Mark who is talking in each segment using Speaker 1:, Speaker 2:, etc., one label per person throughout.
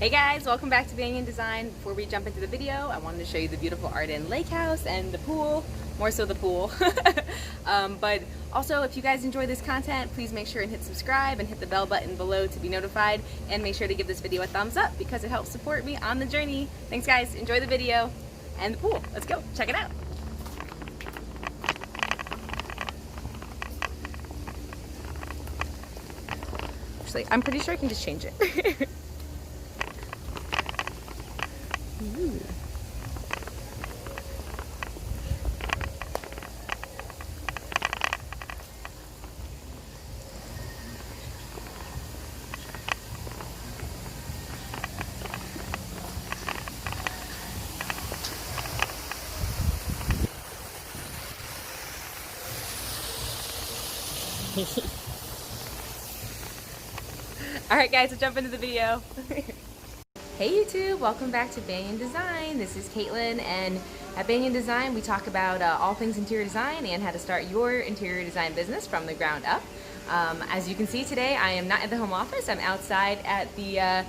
Speaker 1: Hey guys, welcome back to Banyan Design. Before we jump into the video, I wanted to show you the beautiful Arden Lake House and the pool, more so the pool. But also, if you guys enjoy this content, please make sure and hit subscribe and hit the bell button below to be notified, and make sure to give this video a thumbs up because it helps support me on the journey. Thanks guys, enjoy the video and the pool. Let's go, check it out. Actually, I'm pretty sure I can just change it. Ooh. Alright guys, let's jump into the video. Hey YouTube, welcome back to Banyan Design. This is Caitlin, and at Banyan Design we talk about all things interior design and how to start your interior design business from the ground up. As you can see today, I am not at the home office. I'm outside at the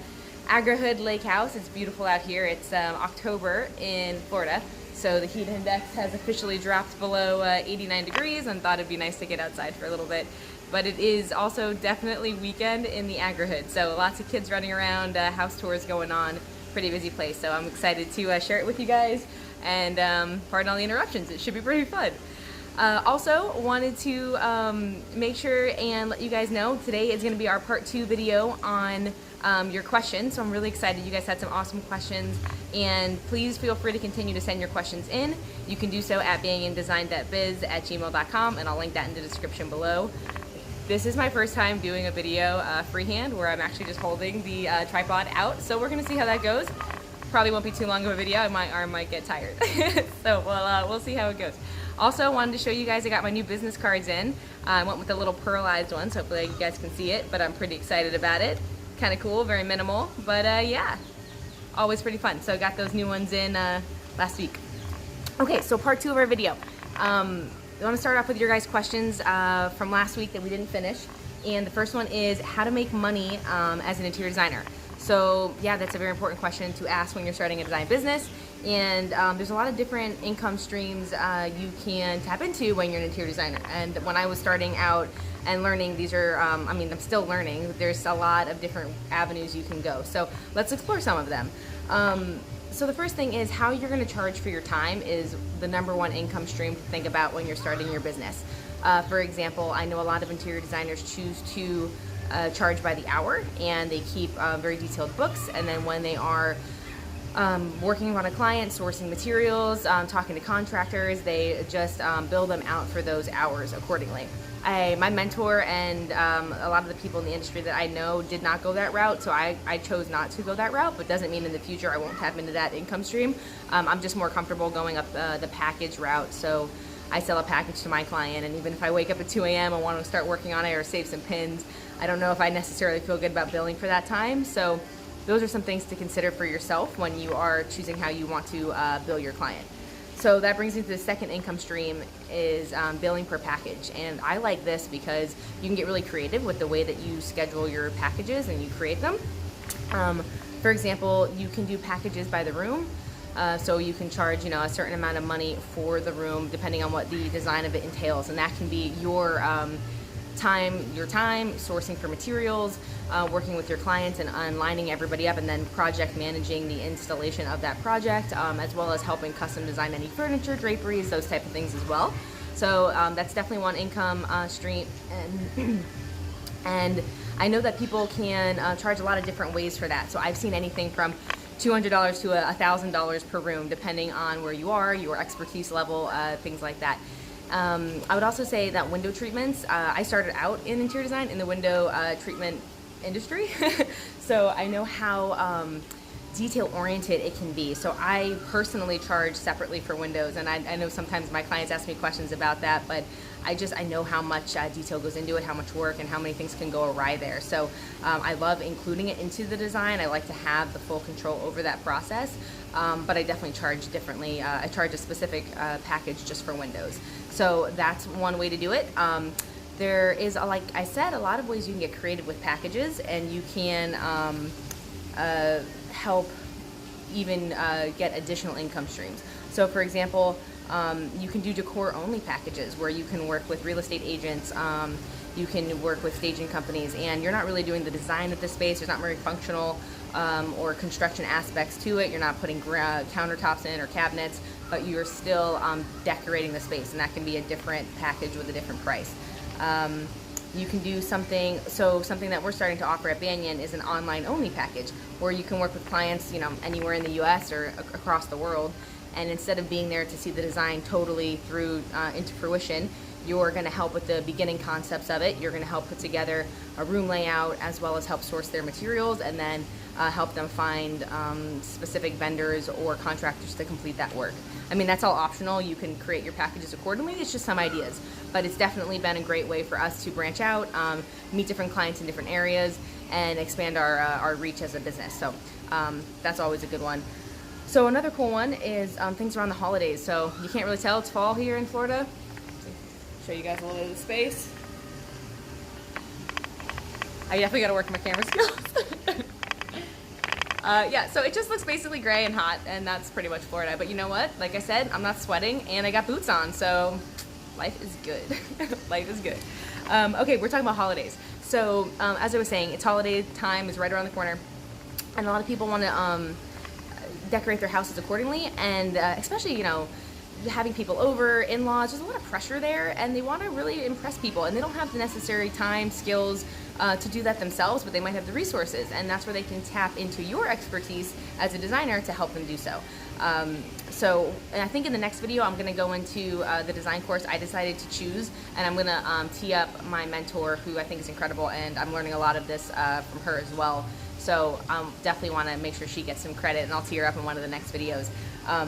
Speaker 1: Agri-Hood Lake House. It's beautiful out here. It's October in Florida, so the heat index has officially dropped below 89 degrees, and thought it'd be nice to get outside for a little bit. But it is also definitely weekend in the Agri-Hood, so lots of kids running around, house tours going on, pretty busy place. So I'm excited to share it with you guys, and pardon all the interruptions, it should be pretty fun. Also wanted to make sure and let you guys know today is going to be our part 2 video on your questions. So I'm really excited. You guys had some awesome questions, and please feel free to continue to send your questions in. You can do so at banyandesign.biz@gmail.com, and I'll link that in the description below. This is my first time doing a video freehand, where I'm actually just holding the tripod out, so we're going to see how that goes. Probably won't be too long of a video. My arm might get tired. So we'll see how it goes. Also wanted to show you guys I got my new business cards in. I went with the little pearlized ones. Hopefully you guys can see it, but I'm pretty excited about it. Kind of cool, very minimal, but yeah, always pretty fun. So I got those new ones in last week. Okay, so part 2 of our video. I want to start off with your guys' questions from last week that we didn't finish. And the first one is how to make money as an interior designer. So yeah, that's a very important question to ask when you're starting a design business. And there's a lot of different income streams you can tap into when you're an interior designer. And when I was starting out and learning, these are, I mean, I'm still learning. There's a lot of different avenues you can go. So let's explore some of them. So the first thing is how you're going to charge for your time is the #1 income stream to think about when you're starting your business. For example, I know a lot of interior designers choose to charge by the hour, and they keep very detailed books, and then when they are working on a client, sourcing materials, talking to contractors, they just bill them out for those hours accordingly. My mentor and a lot of the people in the industry that I know did not go that route, so I chose not to go that route, but doesn't mean in the future I won't tap into that income stream. I'm just more comfortable going up the package route, so I sell a package to my client, and even if I wake up at 2 a.m. and want to start working on it or save some pins, I don't know if I necessarily feel good about billing for that time. So those are some things to consider for yourself when you are choosing how you want to bill your client. So that brings me to the second income stream is billing per package. And I like this because you can get really creative with the way that you schedule your packages and you create them. For example, you can do packages by the room. So you can charge, a certain amount of money for the room depending on what the design of it entails. And that can be your time, sourcing for materials, working with your clients and lining everybody up, and then project managing the installation of that project, as well as helping custom design any furniture, draperies, those type of things as well. So that's definitely one income stream. And I know that people can charge a lot of different ways for that. So I've seen anything from $200 to $1,000 per room, depending on where you are, your expertise level, things like that. I would also say that window treatments, I started out in interior design in the window treatment industry, so I know how detail oriented it can be. So I personally charge separately for windows, and I know sometimes my clients ask me questions about that, but I know how much detail goes into it, how much work, and how many things can go awry there. So I love including it into the design. I like to have the full control over that process, but I definitely charge differently. I charge a specific package just for windows. So that's one way to do it. There is, like I said, a lot of ways you can get creative with packages, and you can help even get additional income streams. So for example, you can do decor only packages where you can work with real estate agents, you can work with staging companies, and you're not really doing the design of the space. There's not very functional or construction aspects to it. You're not putting countertops in or cabinets, but you're still decorating the space, and that can be a different package with a different price. You can do something that we're starting to offer at Banyan is an online only package where you can work with clients, anywhere in the US or across the world, and instead of being there to see the design totally through into fruition, you're going to help with the beginning concepts of it. You're going to help put together a room layout as well as help source their materials, and then help them find specific vendors or contractors to complete that work. I mean, that's all optional. You can create your packages accordingly. It's just some ideas, but it's definitely been a great way for us to branch out, meet different clients in different areas, and expand our reach as a business. So that's always a good one. So another cool one is things around the holidays. So you can't really tell it's fall here in Florida. Show you guys a little bit of the space. I definitely got to work on my camera skills. Yeah, so it just looks basically gray and hot, and that's pretty much Florida. But you know what? Like I said, I'm not sweating, and I got boots on, so life is good. Life is good. Okay, we're talking about holidays. So as I was saying, it's holiday time is right around the corner, and a lot of people want to decorate their houses accordingly, and especially, having people over, in-laws, there's a lot of pressure there, and they want to really impress people, and they don't have the necessary time, skills to do that themselves, but they might have the resources, and that's where they can tap into your expertise as a designer to help them do so. And I think in the next video, I'm going to go into the design course I decided to choose, and I'm going to tee up my mentor, who I think is incredible, and I'm learning a lot of this from her as well. So definitely want to make sure she gets some credit, and I'll tee her up in one of the next videos.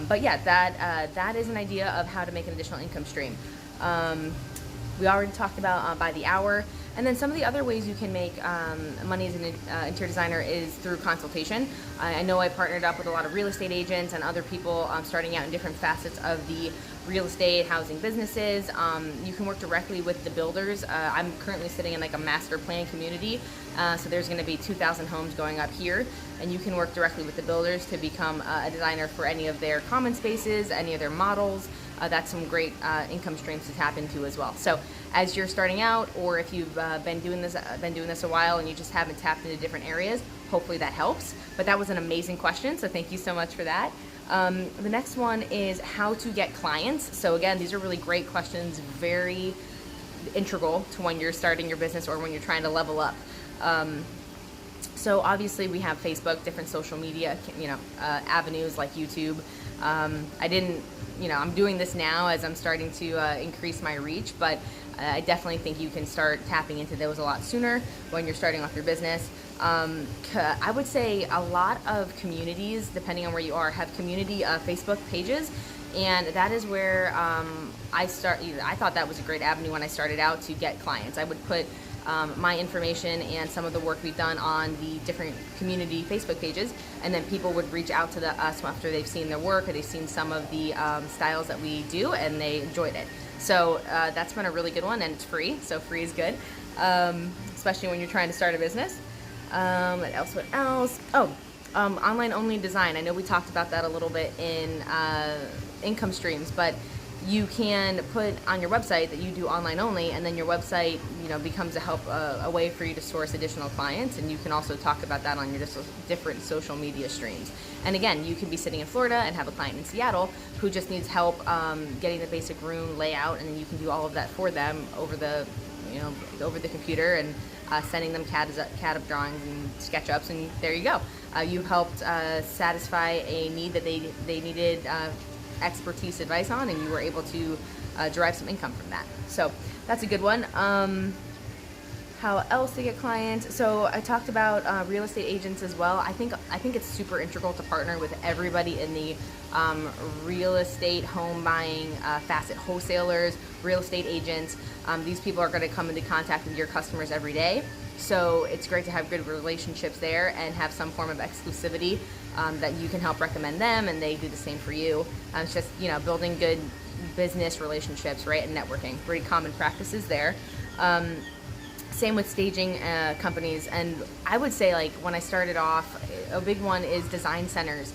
Speaker 1: But yeah, that is an idea of how to make an additional income stream. We already talked about by the hour. And then some of the other ways you can make money as an interior designer is through consultation. I know I partnered up with a lot of real estate agents and other people starting out in different facets of the real estate, housing businesses. You can work directly with the builders. I'm currently sitting in like a master plan community, so there's going to be 2,000 homes going up here, and you can work directly with the builders to become a designer for any of their common spaces, any of their models. That's some great income streams to tap into as well. So as you're starting out, or if you've been doing this a while and you just haven't tapped into different areas, hopefully that helps. But that was an amazing question, so thank you so much for that. The next one is how to get clients. So again, these are really great questions, very integral to when you're starting your business or when you're trying to level up. So obviously we have Facebook, different social media, avenues like YouTube. I'm doing this now as I'm starting to increase my reach, but I definitely think you can start tapping into those a lot sooner when you're starting off your business. I would say a lot of communities, depending on where you are, have community Facebook pages, and that is where I thought that was a great avenue when I started out to get clients. I would put my information and some of the work we've done on the different community Facebook pages, and then people would reach out to us after they've seen their work or they've seen some of the styles that we do and they enjoyed it. So that's been a really good one, and it's free, so free is good, especially when you're trying to start a business. What else? Oh, online only design. I know we talked about that a little bit in income streams, but you can put on your website that you do online only, and then your website, becomes a way for you to source additional clients, and you can also talk about that on your different social media streams. And again, you can be sitting in Florida and have a client in Seattle who just needs help getting the basic room layout, and then you can do all of that for them over the computer and sending them CAD drawings and SketchUps, and there you go. You helped satisfy a need that they needed expertise advice on, and you were able to derive some income from that. So that's a good one. How else to get clients? So I talked about real estate agents as well. I think it's super integral to partner with everybody in the real estate home buying facet. Wholesalers, real estate agents. These people are going to come into contact with your customers every day. So it's great to have good relationships there and have some form of exclusivity that you can help recommend them, and they do the same for you. It's just building good business relationships, right, and networking. Pretty common practices there. Same with staging companies. And I would say, like, when I started off, a big one is design centers.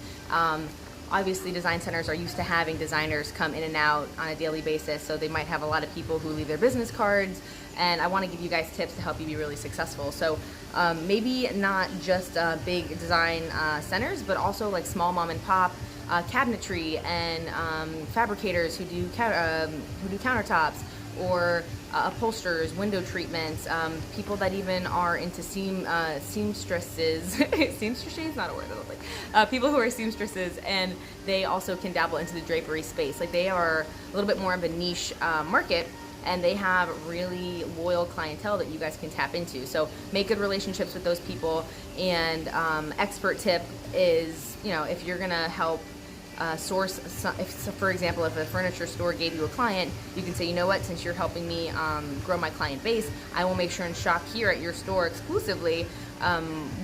Speaker 1: Obviously, design centers are used to having designers come in and out on a daily basis, so they might have a lot of people who leave their business cards, and I want to give you guys tips to help you be really successful. So maybe not just big design centers, but also like small mom and pop cabinetry and fabricators who do countertops, or upholsterers, window treatments, people that even are into seamstresses. Seamstresses, not a word, I don't think. People who are seamstresses, and they also can dabble into the drapery space. Like, they are a little bit more of a niche market, and they have really loyal clientele that you guys can tap into. So make good relationships with those people. And expert tip is, you know, if you're gonna help source, for example, if a furniture store gave you a client, you can say, you know what, since you're helping me grow my client base, I will make sure and shop here at your store exclusively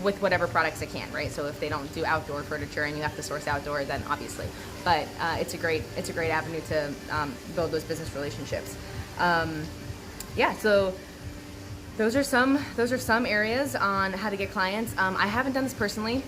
Speaker 1: with whatever products I can, right? So if they don't do outdoor furniture and you have to source outdoor, then obviously, but it's a great avenue to build those business relationships. Yeah, so those are some areas on how to get clients. I haven't done this personally,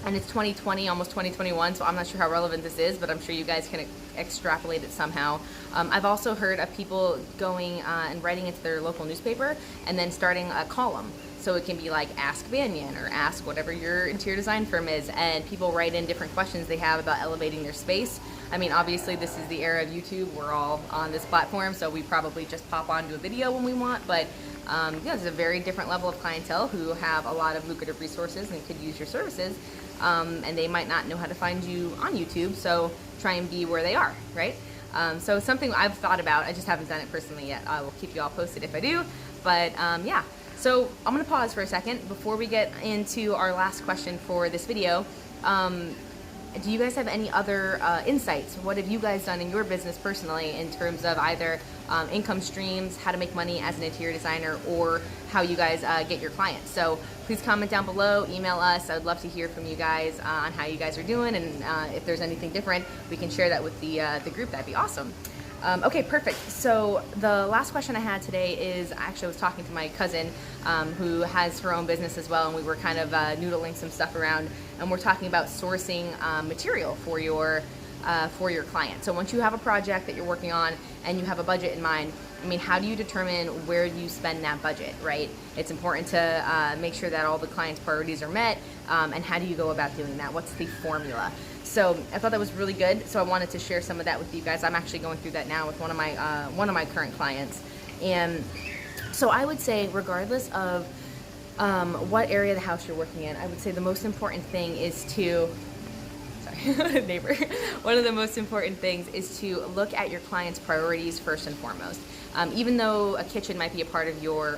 Speaker 1: and it's 2020, almost 2021, so I'm not sure how relevant this is, but I'm sure you guys can extrapolate it somehow. I've also heard of people going and writing into their local newspaper and then starting a column. So it can be like Ask Banyan or Ask whatever your interior design firm is, and people write in different questions they have about elevating their space. I mean, obviously this is the era of YouTube. We're all on this platform, so we probably just pop onto a video when we want, but yeah, there's a very different level of clientele who have a lot of lucrative resources and could use your services, and they might not know how to find you on YouTube, so try and be where they are, right? So something I've thought about, I just haven't done it personally yet. I will keep you all posted if I do, but yeah. So I'm gonna pause for a second before we get into our last question for this video. Do you guys have any other insights? What have you guys done in your business personally in terms of either income streams, how to make money as an interior designer, or how you guys get your clients? So please comment down below, email us. I would love to hear from you guys on how you guys are doing, and if there's anything different, we can share that with the group. That'd be awesome. Okay, perfect. So the last question I had today is, actually I was talking to my cousin who has her own business as well, and we were kind of noodling some stuff around, and we're talking about sourcing material for your client. So once you have a project that you're working on and you have a budget in mind, I mean, how do you determine where you spend that budget, right? It's important to make sure that all the client's priorities are met, and how do you go about doing that? What's the formula? So I thought that was really good, so I wanted to share some of that with you guys. I'm actually going through that now with one of my current clients. And so I would say, regardless of what area of the house you're working in, I would say the most important thing is to, sorry, neighbor. One of the most important things is to look at your client's priorities first and foremost. Even though a kitchen might be a part of your,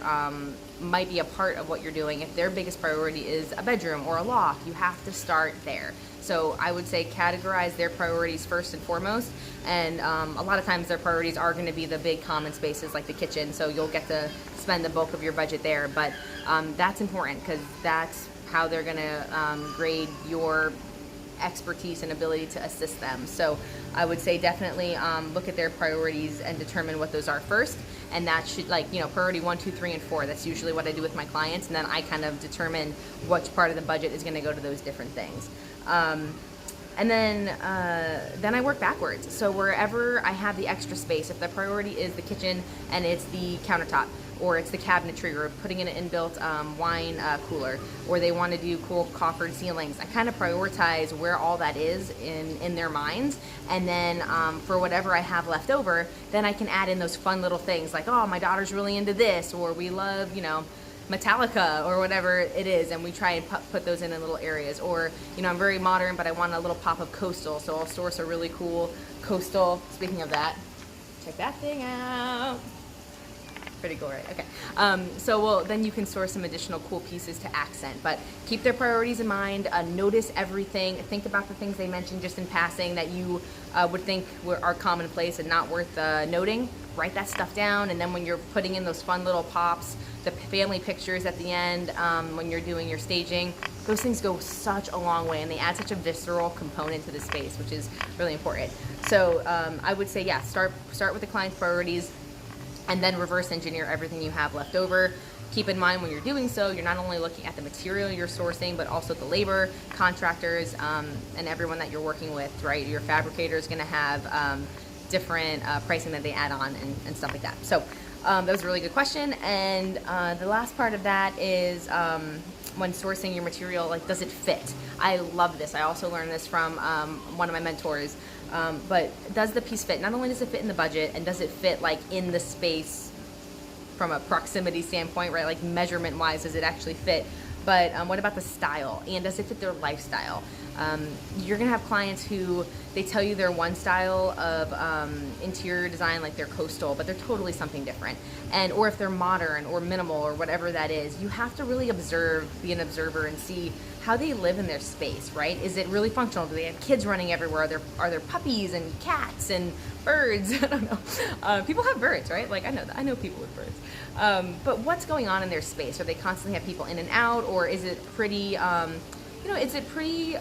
Speaker 1: might be a part of what you're doing, if their biggest priority is a bedroom or a loft, you have to start there. So I would say categorize their priorities first and foremost, and a lot of times their priorities are going to be the big common spaces like the kitchen, so you'll get to spend the bulk of your budget there, but that's important because that's how they're going to grade your expertise and ability to assist them. So I would say definitely look at their priorities and determine what those are first, and that should, like, you know, priority 1, 2, 3, and 4. That's usually what I do with my clients, and then I kind of determine which part of the budget is going to go to those different things. And then I work backwards. So wherever I have the extra space, if the priority is the kitchen and it's the countertop, or it's the cabinetry, or putting in an inbuilt wine cooler, or they want to do cool coffered ceilings, I kind of prioritize where all that is in their minds, and then for whatever I have left over, then I can add in those fun little things like, oh, my daughter's really into this, or we love, you know, Metallica or whatever it is, and we try and put those in little areas. Or, you know, I'm very modern, but I want a little pop of coastal, so I'll source a really cool coastal. Speaking of that, check that thing out. Pretty cool, right? Okay. So then you can source some additional cool pieces to accent, but keep their priorities in mind. Notice everything. Think about the things they mentioned just in passing that you would think are commonplace and not worth noting. Write that stuff down, and then when you're putting in those fun little pops, the family pictures at the end, when you're doing your staging, those things go such a long way, and they add such a visceral component to the space, which is really important. So I would say, yeah, start with the client's priorities, and then reverse engineer everything you have left over. keep in mind when you're doing so, you're not only looking at the material you're sourcing, but also the labor, contractors, and everyone that you're working with, right? Your fabricator is going to have different pricing that they add on and stuff like that. So that was a really good question. And the last part of that is when sourcing your material, like, does it fit? I love this. I also learned this from one of my mentors. But does the piece fit? Not only does it fit in the budget, and does it fit like in the space from a proximity standpoint, right? Like measurement wise, does it actually fit? But what about the style? And does it fit their lifestyle? You're gonna have clients who they tell you they're one style of interior design, like they're coastal, but they're totally something different. And or if they're modern or minimal or whatever that is, you have to really observe, be an observer, and see how they live in their space, right? Is it really functional? Do they have kids running everywhere? Are there puppies and cats and birds? I don't know. People have birds, right? Like I know people with birds. But what's going on in their space? Are they constantly have people in and out, or is it pretty, is it pretty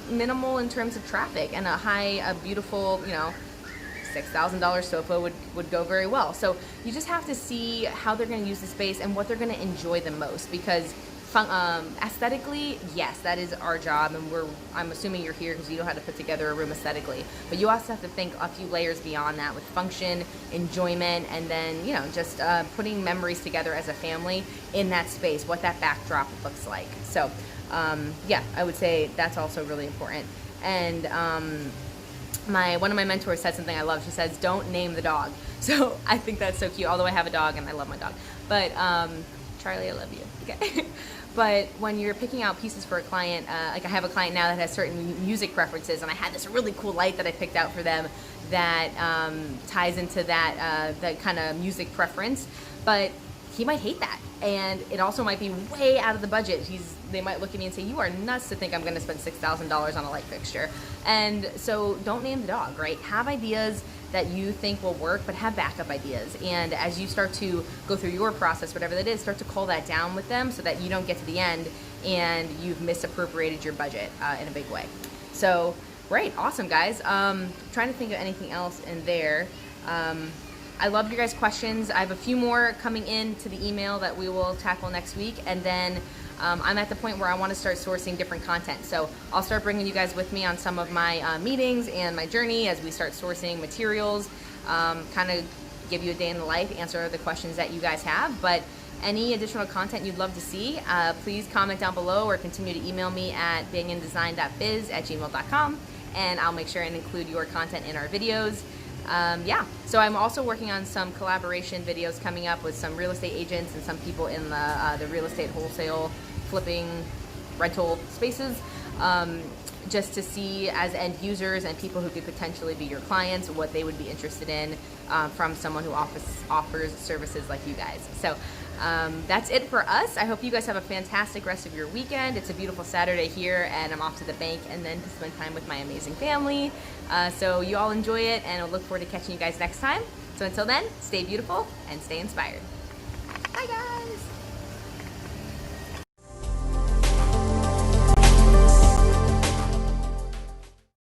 Speaker 1: minimal in terms of traffic, and a beautiful, $6,000 sofa would go very well. So you just have to see how they're going to use the space and what they're going to enjoy the most, because aesthetically, yes, that is our job, and I'm assuming you're here because you know how to put together a room aesthetically, but you also have to think a few layers beyond that with function, enjoyment, and then just putting memories together as a family in that space, what that backdrop looks like. So yeah, I would say that's also really important. And one of my mentors said something I love. She says, "Don't name the dog." So I think that's so cute, although I have a dog and I love my dog. But Charlie, I love you. Okay. But when you're picking out pieces for a client, like I have a client now that has certain music preferences, and I had this really cool light that I picked out for them that ties into that kind of music preference. But he might hate that, and it also might be way out of the budget. They might look at me and say, "You are nuts to think I'm going to spend $6,000 on a light fixture." And so don't name the dog, right? Have ideas that you think will work, but have backup ideas. And as you start to go through your process, whatever that is, start to call that down with them so that you don't get to the end and you've misappropriated your budget in a big way. So, great, awesome, guys. Trying to think of anything else in there. I love your guys' questions. I have a few more coming in to the email that we will tackle next week, and then I'm at the point where I want to start sourcing different content. So I'll start bringing you guys with me on some of my meetings and my journey as we start sourcing materials, kind of give you a day in the life, answer the questions that you guys have. But any additional content you'd love to see, please comment down below or continue to email me at banyandesign.biz@gmail.com, and I'll make sure and include your content in our videos. Yeah, so I'm also working on some collaboration videos coming up with some real estate agents and some people in the real estate wholesale flipping rental spaces, just to see as end users and people who could potentially be your clients what they would be interested in from someone who offers services like you guys. So that's it for us. I hope you guys have a fantastic rest of your weekend. It's a beautiful Saturday here, and I'm off to the bank and then to spend time with my amazing family. So you all enjoy it, and I'll look forward to catching you guys next time. So until then, stay beautiful and stay inspired. Bye, guys.